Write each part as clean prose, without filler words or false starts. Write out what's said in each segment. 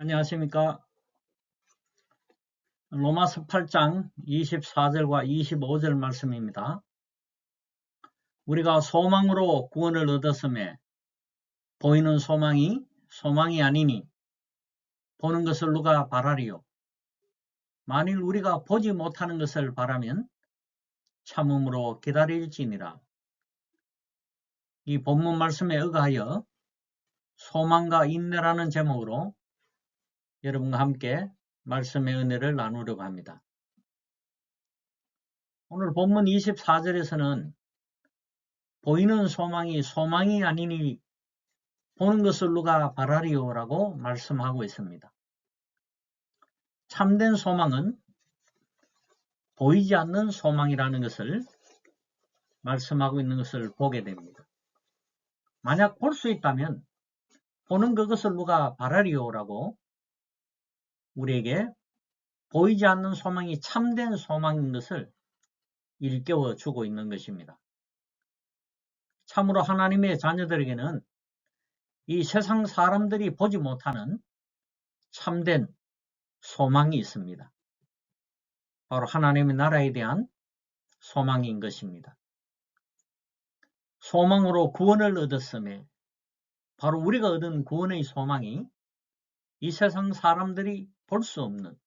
안녕하십니까. 로마서 8장 24절과 25절 말씀입니다. 우리가 소망으로 구원을 얻었음에 보이는 소망이 아니니 보는 것을 누가 바라리요. 만일 우리가 보지 못하는 것을 바라면 참음으로 기다릴지니라. 이 본문 말씀에 의거하여 소망과 인내라는 제목으로 여러분과 함께 말씀의 은혜를 나누려고 합니다. 오늘 본문 24절에서는 보이는 소망이 아니니 보는 것을 누가 바라리요 라고 말씀하고 있습니다. 참된 소망은 보이지 않는 소망이라는 것을 말씀하고 있는 것을 보게 됩니다. 만약 볼 수 있다면 보는 그것을 누가 바라리요 라고 우리에게 보이지 않는 소망이 참된 소망인 것을 일깨워 주고 있는 것입니다. 참으로 하나님의 자녀들에게는 이 세상 사람들이 보지 못하는 참된 소망이 있습니다. 바로 하나님의 나라에 대한 소망인 것입니다. 소망으로 구원을 얻었음에 바로 우리가 얻은 구원의 소망이 이 세상 사람들이 볼 수 없는,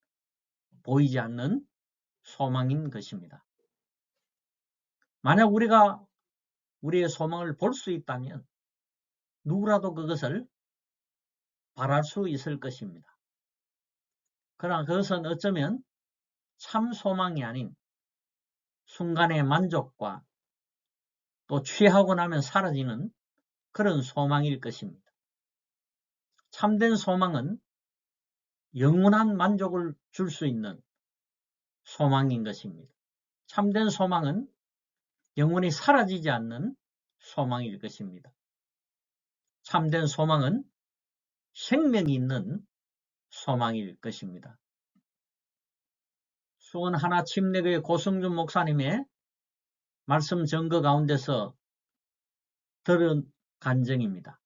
보이지 않는 소망인 것입니다. 만약 우리가 우리의 소망을 볼 수 있다면 누구라도 그것을 바랄 수 있을 것입니다. 그러나 그것은 어쩌면 참 소망이 아닌 순간의 만족과 또 취하고 나면 사라지는 그런 소망일 것입니다. 참된 소망은 영원한 만족을 줄 수 있는 소망인 것입니다. 참된 소망은 영원히 사라지지 않는 소망일 것입니다. 참된 소망은 생명이 있는 소망일 것입니다. 수원 하나침례교회 고승준 목사님의 말씀 증거 가운데서 들은 간증입니다.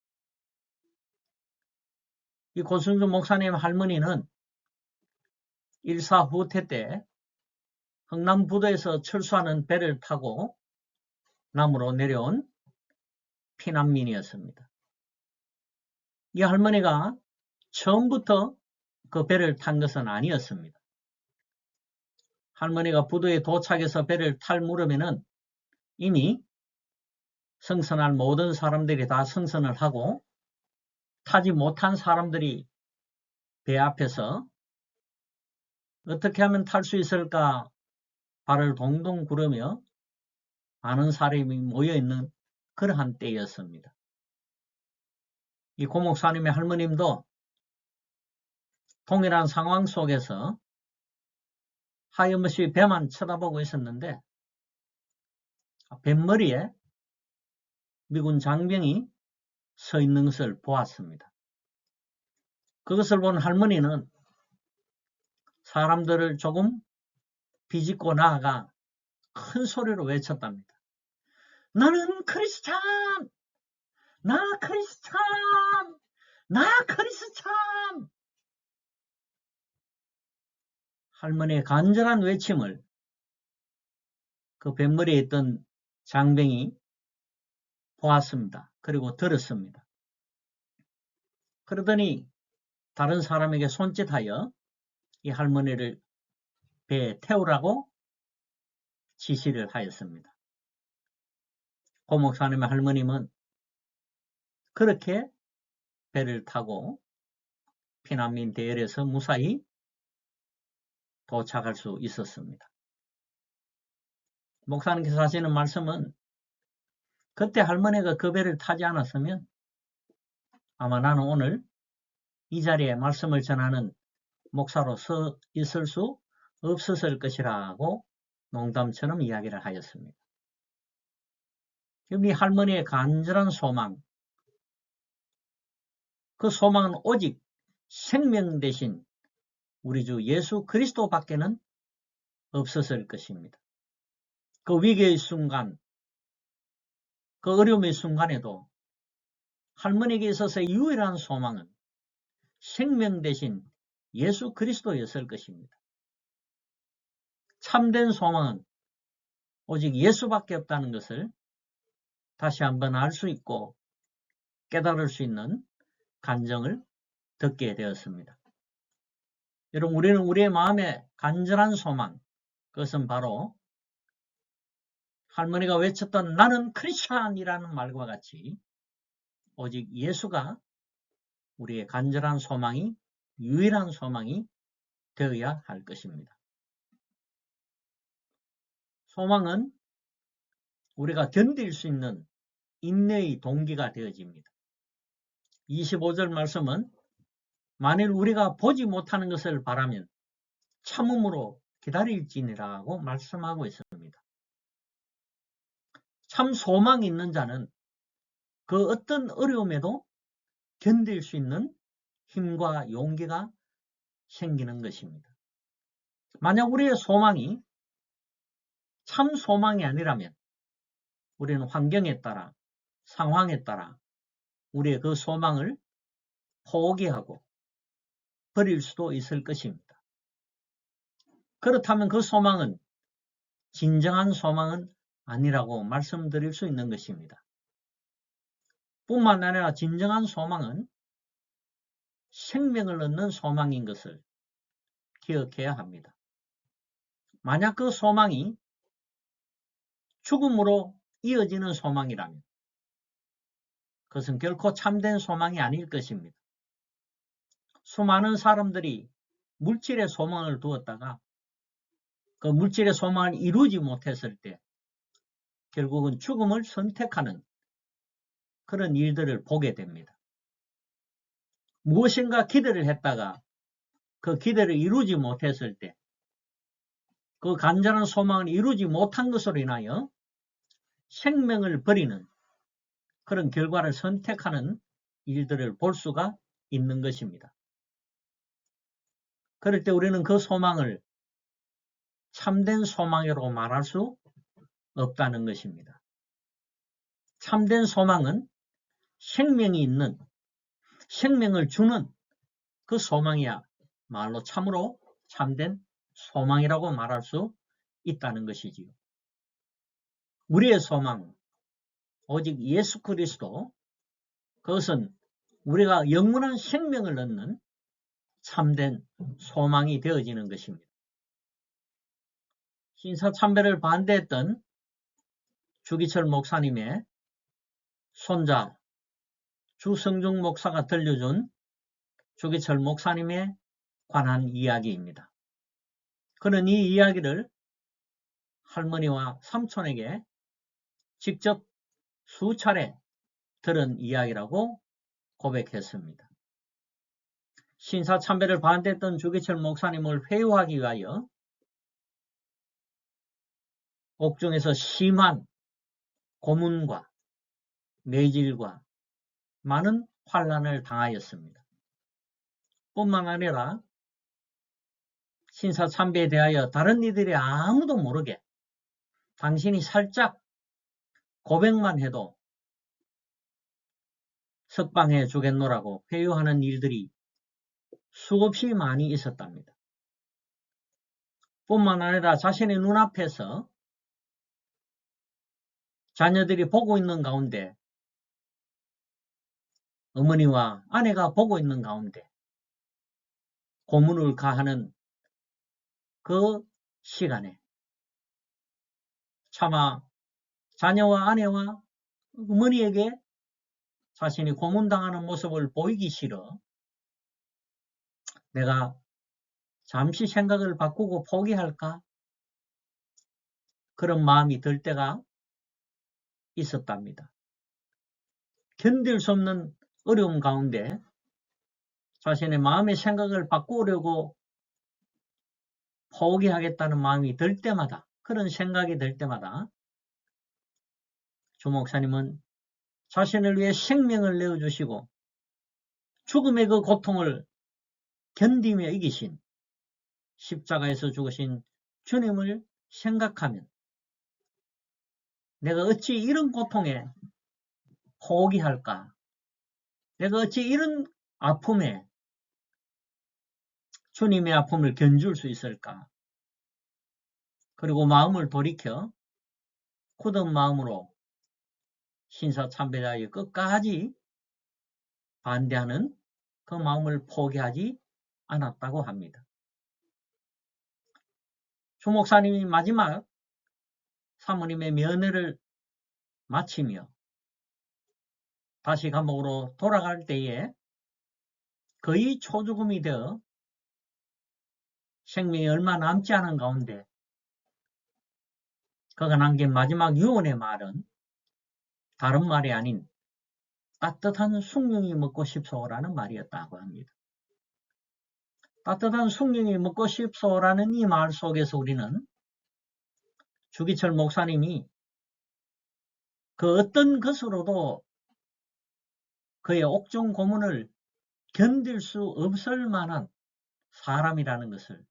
이 고승준 목사님 할머니는 일사후퇴 때 흥남부도에서 철수하는 배를 타고 남으로 내려온 피난민이었습니다. 이 할머니가 처음부터 그 배를 탄 것은 아니었습니다. 할머니가 부도에 도착해서 배를 탈 무렵에는 이미 승선할 모든 사람들이 다 승선을 하고 타지 못한 사람들이 배 앞에서 어떻게 하면 탈 수 있을까 발을 동동 구르며 많은 사람이 모여있는 그러한 때였습니다. 이 고 목사님의 할머님도 동일한 상황 속에서 하염없이 배만 쳐다보고 있었는데 뱃머리에 미군 장병이 서 있는 것을 보았습니다. 그것을 본 할머니는 사람들을 조금 비집고 나아가 큰 소리로 외쳤답니다. 나는 크리스찬! 나 크리스찬! 나 크리스찬! 할머니의 간절한 외침을 그 뱃머리에 있던 장병이 보았습니다. 그리고 들었습니다. 그러더니 다른 사람에게 손짓하여 이 할머니를 배에 태우라고 지시를 하였습니다. 고 목사님의 할머님은 그렇게 배를 타고 피난민 대열에서 무사히 도착할 수 있었습니다. 목사님께서 하시는 말씀은 그때 할머니가 그 배를 타지 않았으면 아마 나는 오늘 이 자리에 말씀을 전하는 목사로 서 있을 수 없었을 것이라고 농담처럼 이야기를 하였습니다. 이 할머니의 간절한 소망, 그 소망은 오직 생명 대신 우리 주 예수 그리스도밖에는 없었을 것입니다. 그 위기의 순간, 그 어려움의 순간에도 할머니에게 있어서의 유일한 소망은 생명 대신 예수 그리스도였을 것입니다. 참된 소망은 오직 예수밖에 없다는 것을 다시 한번 알 수 있고 깨달을 수 있는 간증을 듣게 되었습니다. 여러분, 우리는 우리의 마음에 간절한 소망, 그것은 바로 할머니가 외쳤던 나는 크리스찬이라는 말과 같이 오직 예수가 우리의 간절한 소망이, 유일한 소망이 되어야 할 것입니다. 소망은 우리가 견딜 수 있는 인내의 동기가 되어집니다. 25절 말씀은 만일 우리가 보지 못하는 것을 바라면 참음으로 기다릴지니라고 말씀하고 있습니다. 참 소망이 있는 자는 그 어떤 어려움에도 견딜 수 있는 힘과 용기가 생기는 것입니다. 만약 우리의 소망이 참 소망이 아니라면 우리는 환경에 따라, 상황에 따라 우리의 그 소망을 포기하고 버릴 수도 있을 것입니다. 그렇다면 그 소망은 진정한 소망은 아니라고 말씀드릴 수 있는 것입니다. 뿐만 아니라 진정한 소망은 생명을 얻는 소망인 것을 기억해야 합니다. 만약 그 소망이 죽음으로 이어지는 소망이라면 그것은 결코 참된 소망이 아닐 것입니다. 수많은 사람들이 물질의 소망을 두었다가 그 물질의 소망을 이루지 못했을 때 결국은 죽음을 선택하는 그런 일들을 보게 됩니다. 무엇인가 기대를 했다가 그 기대를 이루지 못했을 때 그 간절한 소망을 이루지 못한 것으로 인하여 생명을 버리는 그런 결과를 선택하는 일들을 볼 수가 있는 것입니다. 그럴 때 우리는 그 소망을 참된 소망이라고 말할 수 없다는 것입니다. 참된 소망은 생명이 있는, 생명을 주는 그 소망이야 말로 참으로 참된 소망이라고 말할 수 있다는 것이지요. 우리의 소망, 오직 예수 그리스도, 그것은 우리가 영원한 생명을 얻는 참된 소망이 되어지는 것입니다. 신사참배를 반대했던 주기철 목사님의 손자 주성중 목사가 들려준 주기철 목사님에 관한 이야기입니다. 그는 이 이야기를 할머니와 삼촌에게 직접 수차례 들은 이야기라고 고백했습니다. 신사참배를 반대했던 주기철 목사님을 회유하기 위하여 옥중에서 심한 고문과 매질과 많은 환난을 당하였습니다. 뿐만 아니라 신사참배에 대하여 다른 이들이 아무도 모르게 당신이 살짝 고백만 해도 석방해 주겠노라고 회유하는 일들이 수없이 많이 있었답니다. 뿐만 아니라 자신의 눈앞에서 자녀들이 보고 있는 가운데, 어머니와 아내가 보고 있는 가운데 고문을 가하는 그 시간에 차마 자녀와 아내와 어머니에게 자신이 고문당하는 모습을 보이기 싫어 내가 잠시 생각을 바꾸고 포기할까? 그런 마음이 들 때가 있었답니다. 견딜 수 없는 어려움 가운데 자신의 마음의 생각을 바꾸려고 포기하겠다는 마음이 들 때마다, 그런 생각이 들 때마다 주 목사님은 자신을 위해 생명을 내어주시고 죽음의 그 고통을 견디며 이기신 십자가에서 죽으신 주님을 생각하면 내가 어찌 이런 고통에 포기할까? 내가 어찌 이런 아픔에 주님의 아픔을 견줄 수 있을까? 그리고 마음을 돌이켜 굳은 마음으로 신사참배자의 끝까지 반대하는 그 마음을 포기하지 않았다고 합니다. 주 목사님이 마지막 사모님의 면회를 마치며 다시 감옥으로 돌아갈 때에 거의 초죽음이 되어 생명이 얼마 남지 않은 가운데 그가 남긴 마지막 유언의 말은 다른 말이 아닌 따뜻한 숭늉이 먹고 싶소라는 말이었다고 합니다. 따뜻한 숭늉이 먹고 싶소라는 이 말 속에서 우리는 주기철 목사님이 그 어떤 것으로도 그의 옥중 고문을 견딜 수 없을 만한 사람이라는 것을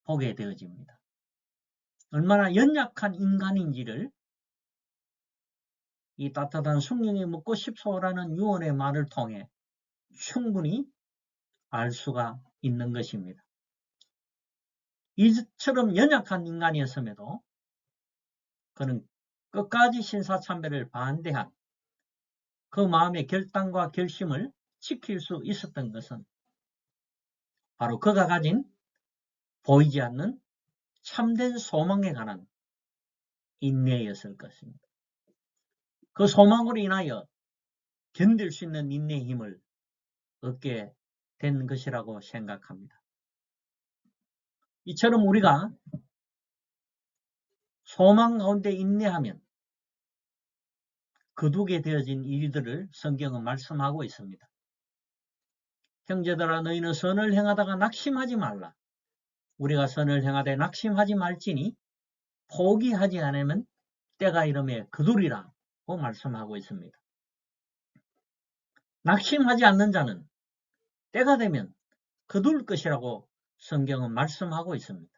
보게 되어집니다. 얼마나 연약한 인간인지를 이 따뜻한 숭늉이 먹고 싶소라는 유언의 말을 통해 충분히 알 수가 있는 것입니다. 이처럼 연약한 인간이었음에도 그는 끝까지 신사참배를 반대한 그 마음의 결단과 결심을 지킬 수 있었던 것은 바로 그가 가진 보이지 않는 참된 소망에 관한 인내였을 것입니다. 그 소망으로 인하여 견딜 수 있는 인내의 힘을 얻게 된 것이라고 생각합니다. 이처럼 우리가 소망 가운데 인내하면 거두게 되어진 일들을 성경은 말씀하고 있습니다. 형제들아 너희는 선을 행하다가 낙심하지 말라. 우리가 선을 행하되 낙심하지 말지니 포기하지 않으면 때가 이름에 거두리라고 말씀하고 있습니다. 낙심하지 않는 자는 때가 되면 거둘 것이라고 성경은 말씀하고 있습니다.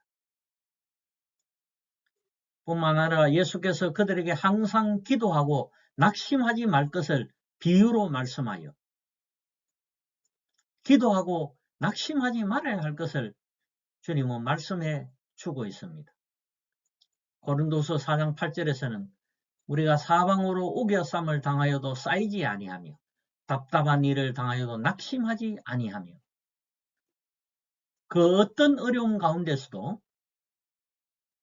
뿐만 아니라 예수께서 그들에게 항상 기도하고 낙심하지 말 것을 비유로 말씀하여 기도하고 낙심하지 말아야 할 것을 주님은 말씀해 주고 있습니다. 고린도서 4장 8절에서는 우리가 사방으로 우겨쌈을 당하여도 쌓이지 아니하며 답답한 일을 당하여도 낙심하지 아니하며 그 어떤 어려움 가운데서도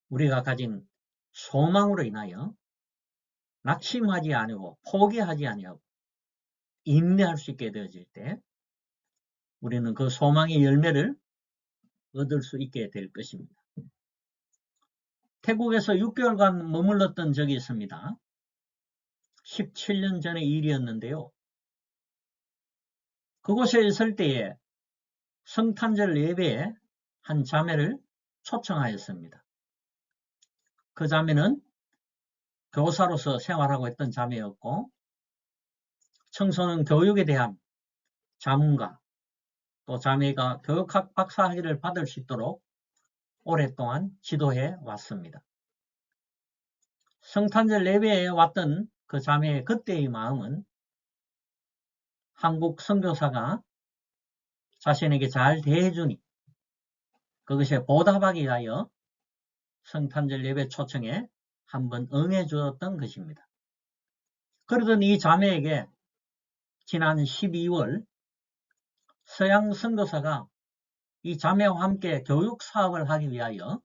우리가 가진 소망으로 인하여 낙심하지 아니하고 포기하지 아니하고 인내할 수 있게 되어질 때 우리는 그 소망의 열매를 얻을 수 있게 될 것입니다. 태국에서 6개월간 머물렀던 적이 있습니다. 17년 전의 일이었는데요. 그곳에 있을 때에 성탄절 예배에 한 자매를 초청하였습니다. 그 자매는 교사로서 생활하고 있던 자매였고 청소년 교육에 대한 자문과 또 자매가 교육학 박사학위를 받을 수 있도록 오랫동안 지도해 왔습니다. 성탄절 예배에 왔던 그 자매의 그때의 마음은 한국 선교사가 자신에게 잘 대해주니 그것에 보답하기 위하여 성탄절 예배 초청에 한번 응해 주었던 것입니다. 그러던 이 자매에게 지난 12월 서양 선교사가 이 자매와 함께 교육 사업을 하기 위하여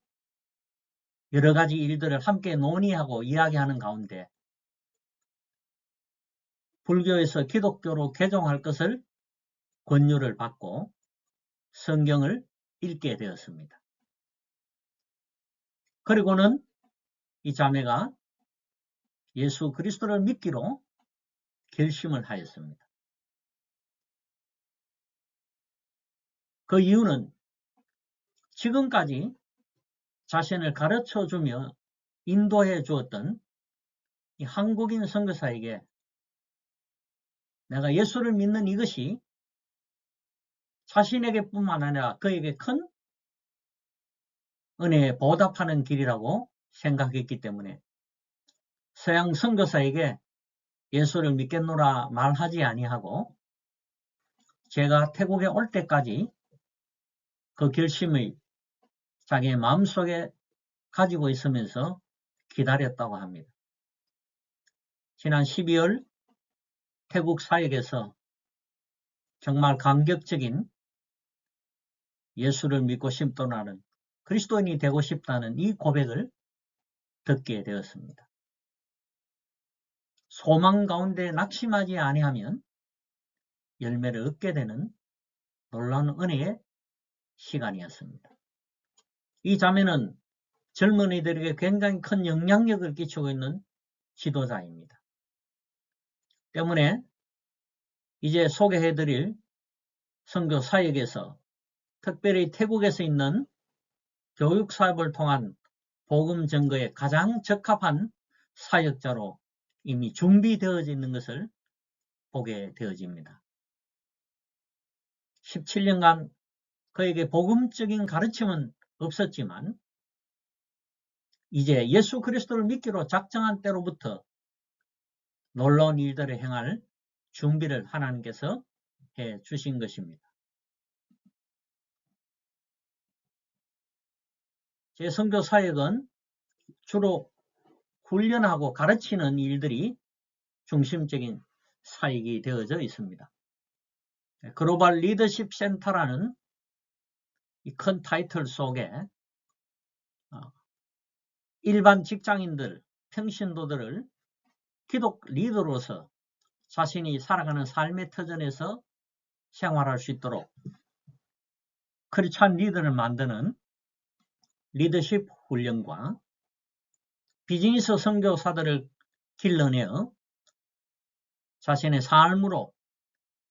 여러 가지 일들을 함께 논의하고 이야기하는 가운데 불교에서 기독교로 개종할 것을 권유를 받고 성경을 읽게 되었습니다. 그리고는 이 자매가 예수 그리스도를 믿기로 결심을 하였습니다. 그 이유는 지금까지 자신을 가르쳐주며 인도해 주었던 이 한국인 선교사에게 내가 예수를 믿는 이것이 자신에게 뿐만 아니라 그에게 큰 은혜에 보답하는 길이라고 생각했기 때문에 서양 선교사에게 예수를 믿겠노라 말하지 아니하고 제가 태국에 올 때까지 그 결심을 자기의 마음속에 가지고 있으면서 기다렸다고 합니다. 지난 12월 태국 사역에서 정말 감격적인 예수를 믿고 싶도나는 그리스도인이 되고 싶다는 이 고백을 듣게 되었습니다. 소망 가운데 낙심하지 아니하면 열매를 얻게 되는 놀라운 은혜의 시간이었습니다. 이 자매는 젊은이들에게 굉장히 큰 영향력을 끼치고 있는 지도자입니다. 때문에 이제 소개해드릴 선교 사역에서 특별히 태국에서 있는 교육 사업을 통한 복음 증거에 가장 적합한 사역자로 이미 준비되어져 있는 것을 보게 되어집니다. 17년간 그에게 복음적인 가르침은 없었지만 이제 예수 그리스도를 믿기로 작정한 때로부터 놀라운 일들을 행할 준비를 하나님께서 해 주신 것입니다. 제 선교 사역은 주로 훈련하고 가르치는 일들이 중심적인 사역이 되어져 있습니다. 글로벌 리더십 센터라는 이 큰 타이틀 속에 일반 직장인들, 평신도들을 기독 리더로서 자신이 살아가는 삶의 터전에서 생활할 수 있도록 크리스찬 리더를 만드는 리더십 훈련과 비즈니스 선교사들을 길러내어 자신의 삶으로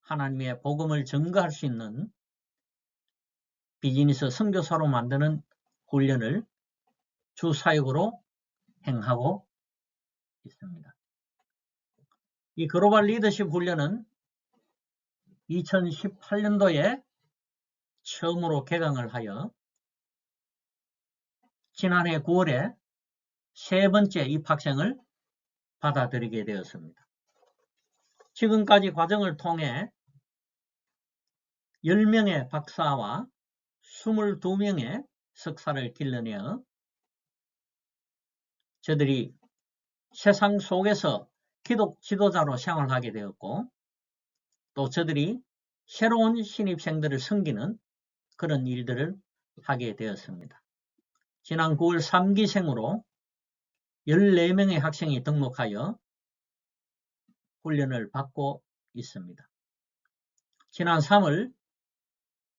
하나님의 복음을 증거할 수 있는 비즈니스 선교사로 만드는 훈련을 주 사역으로 행하고 있습니다. 이 글로벌 리더십 훈련은 2018년도에 처음으로 개강을 하여 지난해 9월에 세 번째 입학생을 받아들이게 되었습니다. 지금까지 과정을 통해 10명의 박사와 22명의 석사를 길러내어 저들이 세상 속에서 기독 지도자로 생활하게 되었고 또 저들이 새로운 신입생들을 섬기는 그런 일들을 하게 되었습니다. 지난 9월 3기생으로 14명의 학생이 등록하여 훈련을 받고 있습니다. 지난 3월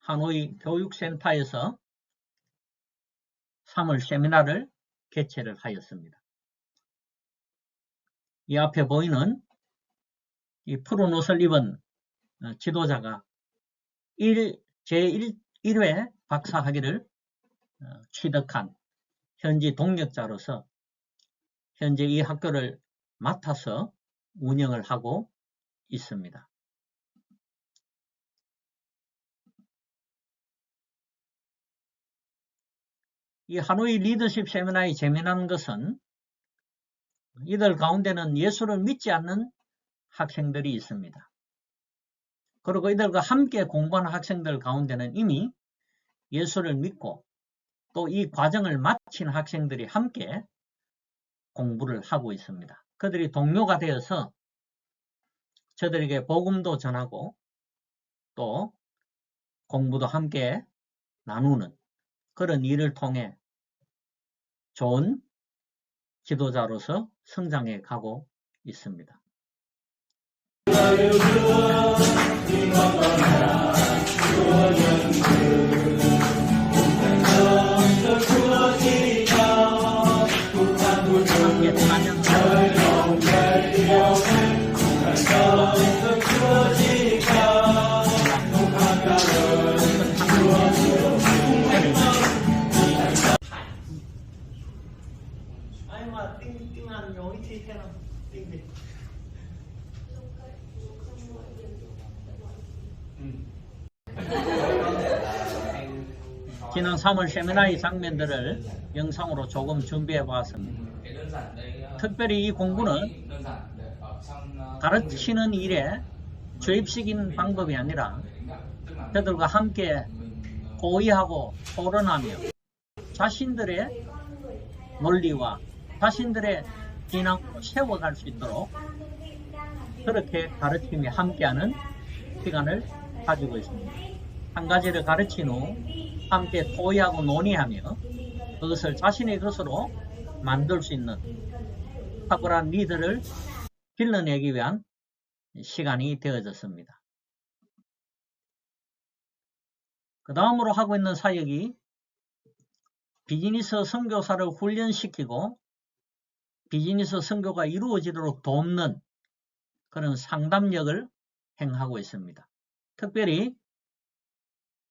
하노이 교육센터에서 3월 세미나를 개최를 하였습니다. 이 앞에 보이는 이 푸른 옷을 입은 지도자가 제1회 박사학위를 취득한 현지 동력자로서 현재 이 학교를 맡아서 운영을 하고 있습니다. 이 하노이 리더십 세미나의 재미난 것은 이들 가운데는 예수를 믿지 않는 학생들이 있습니다. 그리고 이들과 함께 공부하는 학생들 가운데는 이미 예수를 믿고 또 이 과정을 마친 학생들이 함께 공부를 하고 있습니다. 그들이 동료가 되어서 저들에게 복음도 전하고 또 공부도 함께 나누는 그런 일을 통해 좋은 지도자로서 성장해 가고 있습니다. 지난 3월 세미나의 장면들을 영상으로 조금 준비해 보았습니다. 특별히 이 공부는 가르치는 일에 주입식인 방법이 아니라 저들과 함께 토의하고 토론하며 자신들의 논리와 자신들의 신앙을 세워갈 수 있도록 그렇게 가르침이 함께하는 시간을 가지고 있습니다. 한 가지를 가르친 후 함께 토의하고 논의하며 그것을 자신의 것으로 만들 수 있는 탁월한 리더를 길러내기 위한 시간이 되어졌습니다. 그 다음으로 하고 있는 사역이 비즈니스 선교사를 훈련시키고 비즈니스 선교가 이루어지도록 돕는 그런 상담력을 행하고 있습니다. 특별히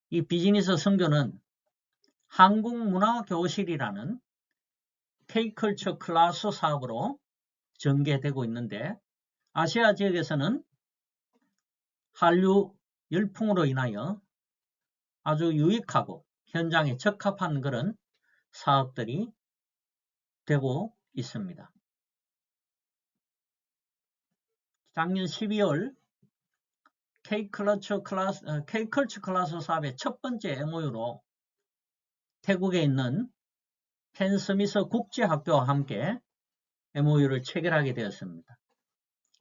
이 비즈니스 선교는 한국문화교실이라는 K컬처 클래스 사업으로 전개되고 있는데 아시아 지역에서는 한류 열풍으로 인하여 아주 유익하고 현장에 적합한 그런 사업들이 되고 있습니다. 작년 12월 K컬처 클래스 사업의 첫 번째 MOU로 태국에 있는 펜스미스 국제학교와 함께 MOU를 체결하게 되었습니다.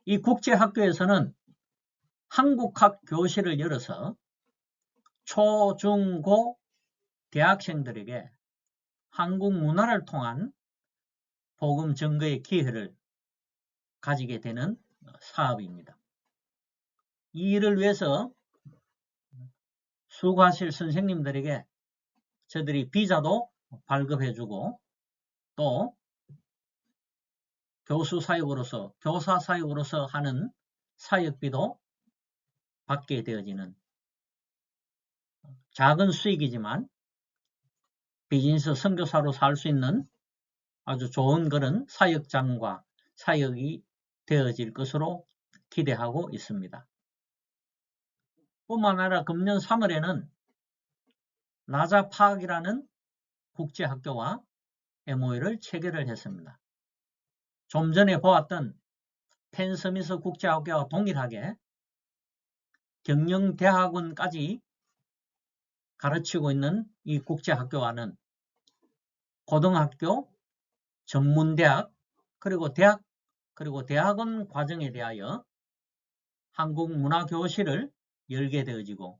이 국제학교에서는 한국학 교실을 열어서 초, 중, 고 대학생들에게 한국 문화를 통한 복음 전거의 기회를 가지게 되는 사업입니다. 이 일을 위해서 수고하실 선생님들에게 저들이 비자도 발급해주고 또 교사 사역으로서 하는 사역비도 받게 되어지는 작은 수익이지만 비즈니스 선교사로 살 수 있는 아주 좋은 그런 사역장과 사역이 되어질 것으로 기대하고 있습니다. 뿐만 아니라 금년 3월에는 나자파악이라는 국제학교와 MOU를 체결을 했습니다. 좀 전에 보았던 펜스미스 국제학교와 동일하게 경영대학원까지 가르치고 있는 이 국제학교와는 고등학교, 전문대학, 그리고 대학, 그리고 대학원 과정에 대하여 한국문화교실을 열게 되어지고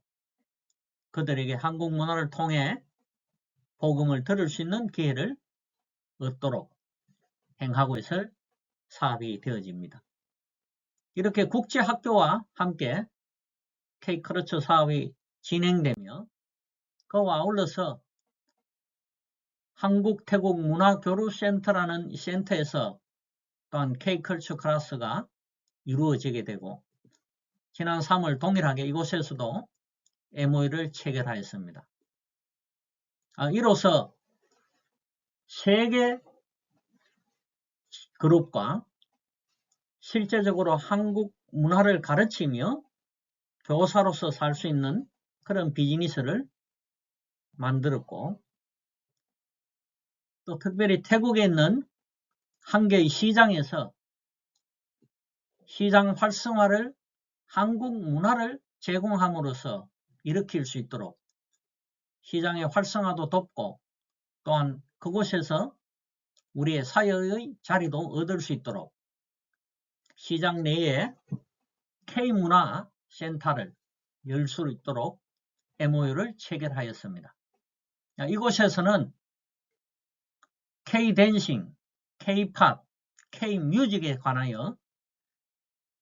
그들에게 한국 문화를 통해 복음을 들을 수 있는 기회를 얻도록 행하고 있을 사업이 되어집니다. 이렇게 국제학교와 함께 K컬처 사업이 진행되며 그와 아울러서 한국태국문화교류센터라는 센터에서 또한 K컬처 클래스가 이루어지게 되고 지난 3월 동일하게 이곳에서도 MOU를 체결하였습니다. 이로써 3개 그룹과 실제적으로 한국 문화를 가르치며 교사로서 살 수 있는 그런 비즈니스를 만들었고 또 특별히 태국에 있는 한 개의 시장에서 시장 활성화를 한국 문화를 제공함으로써 일으킬 수 있도록 시장의 활성화도 돕고 또한 그곳에서 우리의 사역의 자리도 얻을 수 있도록 시장 내에 K문화 센터를 열 수 있도록 MOU를 체결하였습니다. 이곳에서는 K-댄싱, K-팝, K-뮤직에 관하여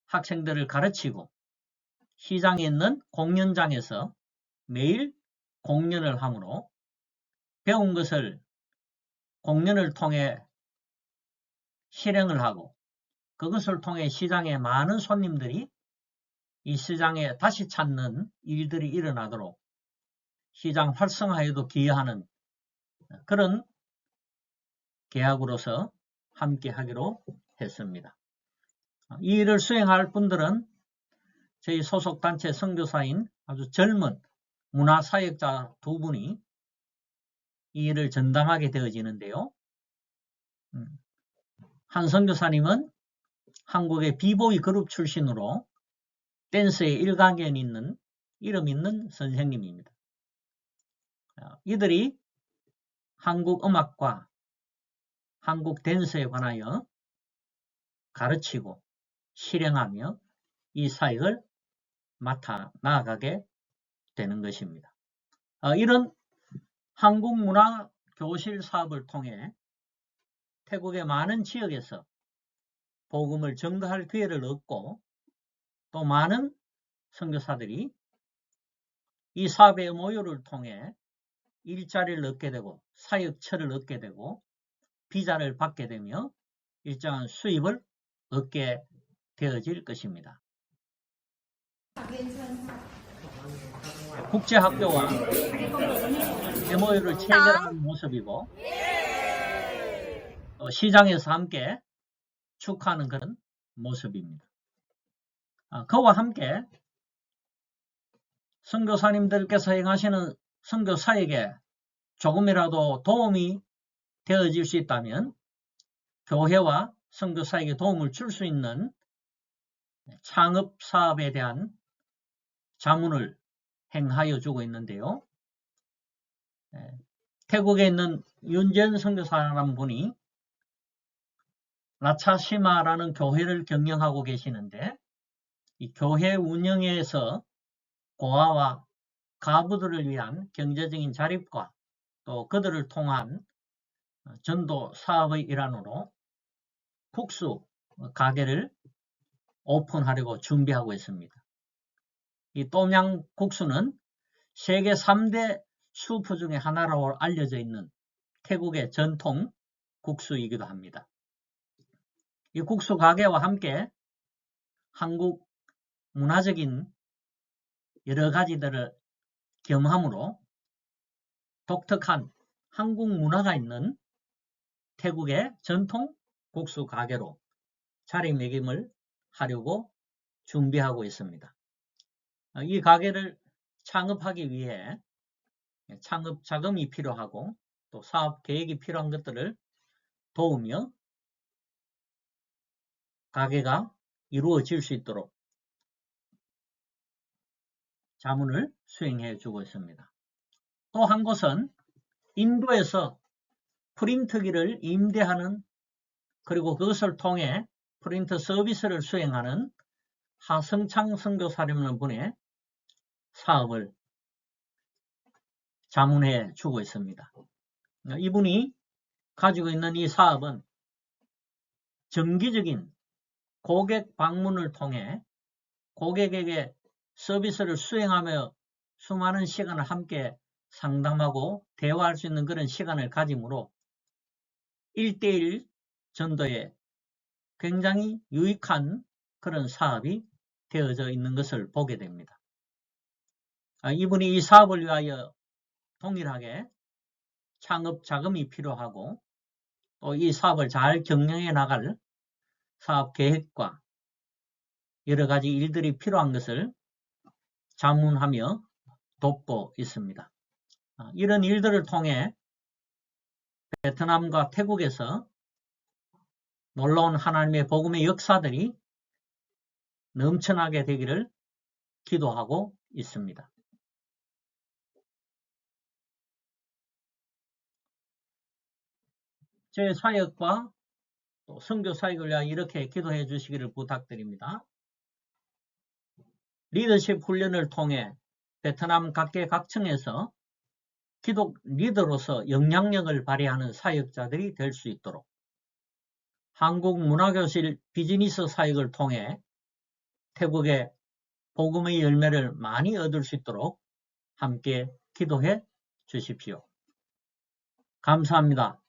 학생들을 가르치고 시장에 있는 공연장에서 매일 공연을 하므로 배운 것을 공연을 통해 실행을 하고 그것을 통해 시장에 많은 손님들이 이 시장에 다시 찾는 일들이 일어나도록 시장 활성화에도 기여하는 그런 계약으로서 함께 하기로 했습니다. 이 일을 수행할 분들은 저희 소속단체 선교사인 아주 젊은 문화사역자 2분이 이 일을 전담하게 되어지는데요. 한 선교사님은 한국의 비보이 그룹 출신으로 댄스에 일가견 있는 이름 있는 선생님입니다. 이들이 한국 음악과 한국 댄스에 관하여 가르치고 실행하며 이 사역을 맡아 나아가게 되는 것입니다. 이런 한국문화교실 사업을 통해 태국의 많은 지역에서 복음을 전가할 기회를 얻고 또 많은 선교사들이 이 사업의 모여를 통해 일자리를 얻게 되고 사역처를 얻게 되고 비자를 받게 되며 일정한 수입을 얻게 되어질 것입니다. 국제학교와 MOU를 체결하는 모습이고 시장에서 함께 축하하는 그런 모습입니다. 그와 함께 선교사님들께서 행하시는 선교 사역에 조금이라도 도움이 되어질 수 있다면 교회와 선교 사역에 도움을 줄 수 있는 창업 사업에 대한 자문을 행하여 주고 있는데요. 태국에 있는 윤전 선교사라는 분이 라차시마라는 교회를 경영하고 계시는데 이 교회 운영에서 고아와 가부들을 위한 경제적인 자립과 또 그들을 통한 전도 사업의 일환으로 국수 가게를 오픈하려고 준비하고 있습니다. 이 똠양 국수는 세계 3대 수프 중에 하나로 알려져 있는 태국의 전통 국수이기도 합니다. 이 국수 가게와 함께 한국 문화적인 여러 가지들을 겸함으로 독특한 한국 문화가 있는 태국의 전통 국수 가게로 자리매김을 하려고 준비하고 있습니다. 이 가게를 창업하기 위해 창업 자금이 필요하고 또 사업 계획이 필요한 것들을 도우며 가게가 이루어질 수 있도록 자문을 수행해 주고 있습니다. 또 한 곳은 인도에서 프린트기를 임대하는 그리고 그것을 통해 프린트 서비스를 수행하는 하성창 선교사라는 분의 사업을 자문해 주고 있습니다. 이분이 가지고 있는 이 사업은 정기적인 고객 방문을 통해 고객에게 서비스를 수행하며 수많은 시간을 함께 상담하고 대화할 수 있는 그런 시간을 가지므로 1:1 전도에 굉장히 유익한 그런 사업이 되어져 있는 것을 보게 됩니다. 이분이 이 사업을 위하여 동일하게 창업 자금이 필요하고 또 이 사업을 잘 경영해 나갈 사업 계획과 여러 가지 일들이 필요한 것을 자문하며 돕고 있습니다. 이런 일들을 통해 베트남과 태국에서 놀라운 하나님의 복음의 역사들이 넘쳐나게 되기를 기도하고 있습니다. 제 사역과 또 선교 사역을 위하여 이렇게 기도해 주시기를 부탁드립니다. 리더십 훈련을 통해 베트남 각계각층에서 기독 리더로서 영향력을 발휘하는 사역자들이 될 수 있도록 한국 문화교실 비즈니스 사역을 통해 태국의 복음의 열매를 많이 얻을 수 있도록 함께 기도해 주십시오. 감사합니다.